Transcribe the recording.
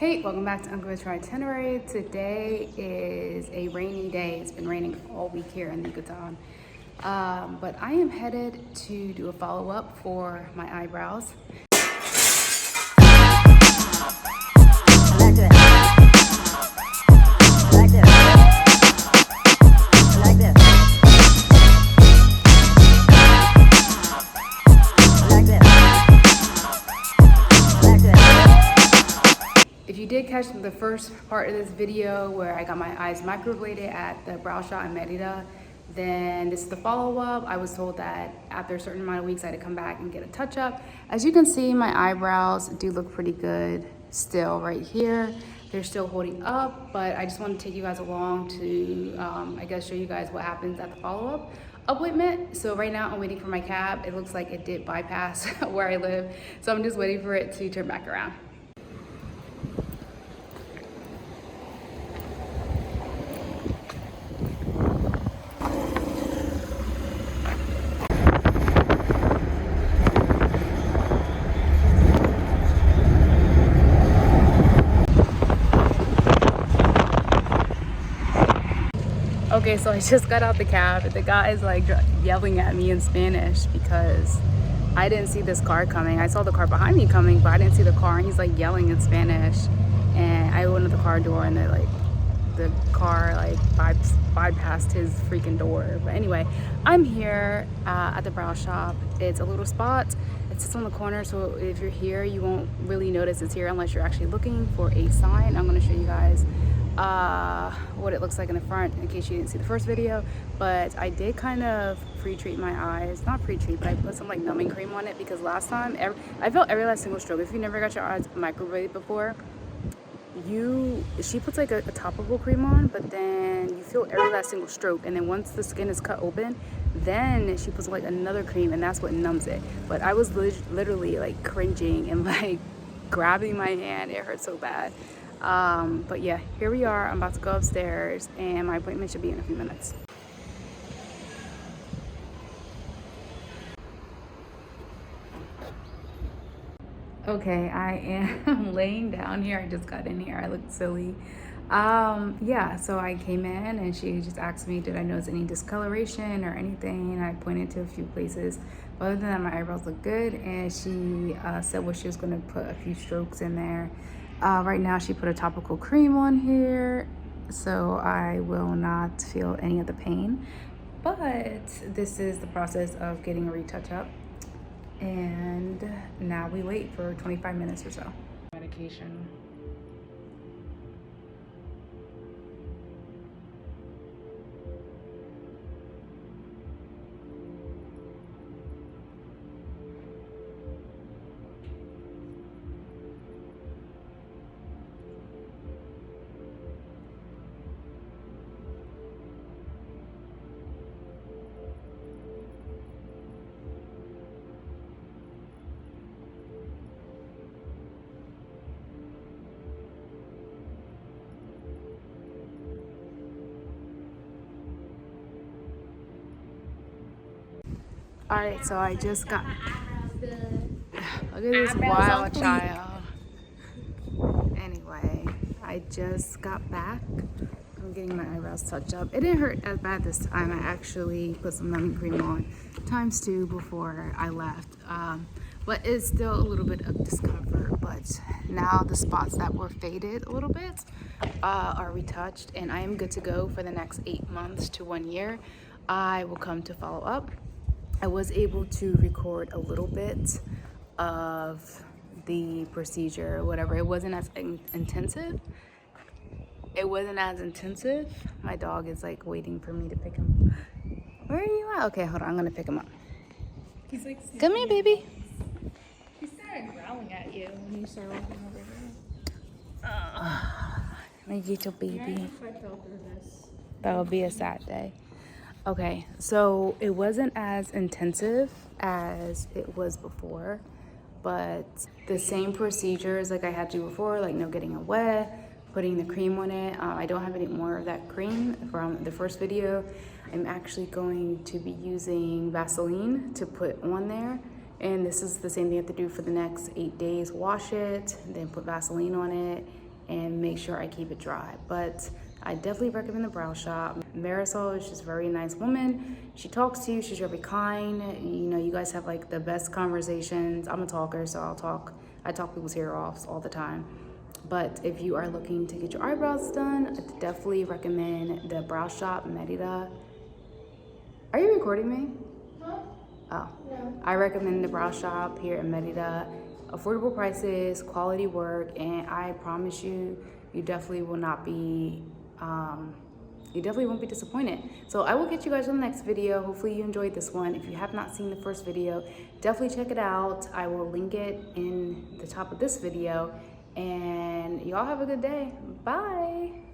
Hey, welcome back to Uncle Try Itinerary. Today is a rainy day. It's been raining all week here in Yucatán. But I am headed to do a follow-up for my eyebrows. If you did catch the first part of this video where I got my eyes microbladed at the Brow Shop Merida, then this is the follow-up. I was told that after a certain amount of weeks I had to come back and get a touch-up. As you can see, my eyebrows do look pretty good still right here. They're still holding up, but I just want to take you guys along to, I guess, show you guys what happens at the follow-up appointment. So right now I'm waiting for my cab. It looks like it did bypass where I live, so I'm just waiting for it to turn back around. Okay, so I just got out the cab and the guy is like yelling at me in Spanish because I didn't see this car coming. I saw the car behind me coming, but I didn't see the car, and he's like yelling in Spanish. And I opened the car door and the car bypassed his freaking door. But anyway, I'm here at the Brow Shop. It's a little spot. It sits on the corner, so if you're here, you won't really notice it's here unless you're actually looking for a sign. I'm gonna show you guys what it looks like in the front in case you didn't see the first video. But I did kind of pre-treat my eyes, not pre-treat, but I put some like numbing cream on it because last time I felt every last single stroke. If you never got your eyes microbladed before, she puts like a topical cream on, but then you feel every last single stroke, and then once the skin is cut open, then she puts like another cream, and that's what numbs it. But I was literally like cringing and like grabbing my hand. It hurt so bad. But yeah, here we are. I'm about to go upstairs and my appointment should be in a few minutes. Okay, I am laying down here. I just got in here. I look silly. Yeah, so I came in and she just asked me, did I notice any discoloration or anything? And I pointed to a few places. But other than that, my eyebrows look good. And she said she was going to put a few strokes in there. Right now she put a topical cream on here, so I will not feel any of the pain. But this is the process of getting a retouch up. And now we wait for 25 minutes or so. Medication. All right, so I just got, look at this wild child. Anyway, I just got back. I'm getting my eyebrows touched up. It didn't hurt as bad this time. I actually put some numbing cream on ×2 before I left. But it's still a little bit of discomfort. But now the spots that were faded a little bit are retouched, and I am good to go for the next 8 months to 1 year. I will come to follow up. I was able to record a little bit of the procedure or whatever. It wasn't as intensive. My dog is like waiting for me to pick him. Where are you at? Okay, hold on. I'm gonna pick him up. He's like, come here, baby. He started growling at you when you started walking over here. My little baby. If I fell through this. That would be a sad day. Okay, so it wasn't as intensive as it was before, but the same procedures like I had to do before, like no getting it wet, putting the cream on it. I don't have any more of that cream from the first video. I'm actually going to be using Vaseline to put on there, and this is the same thing you have to do for the next 8 days. Wash it, and then put Vaseline on it, and make sure I keep it dry. But I definitely recommend the Brow Shop. Marisol is just a very nice woman. She talks to you, she's very kind. You know, you guys have like the best conversations. I'm a talker, so I talk people's hair off all the time. But if you are looking to get your eyebrows done, I definitely recommend the Brow Shop Merida. Are you recording me? Huh? Oh. No. I recommend the Brow Shop here in Mérida. Affordable prices, quality work, and I promise you, you definitely will not be, you definitely won't be disappointed. So I will get you guys on the next video. Hopefully you enjoyed this one. If you have not seen the first video, definitely check it out. I will link it in the top of this video. And y'all have a good day. Bye.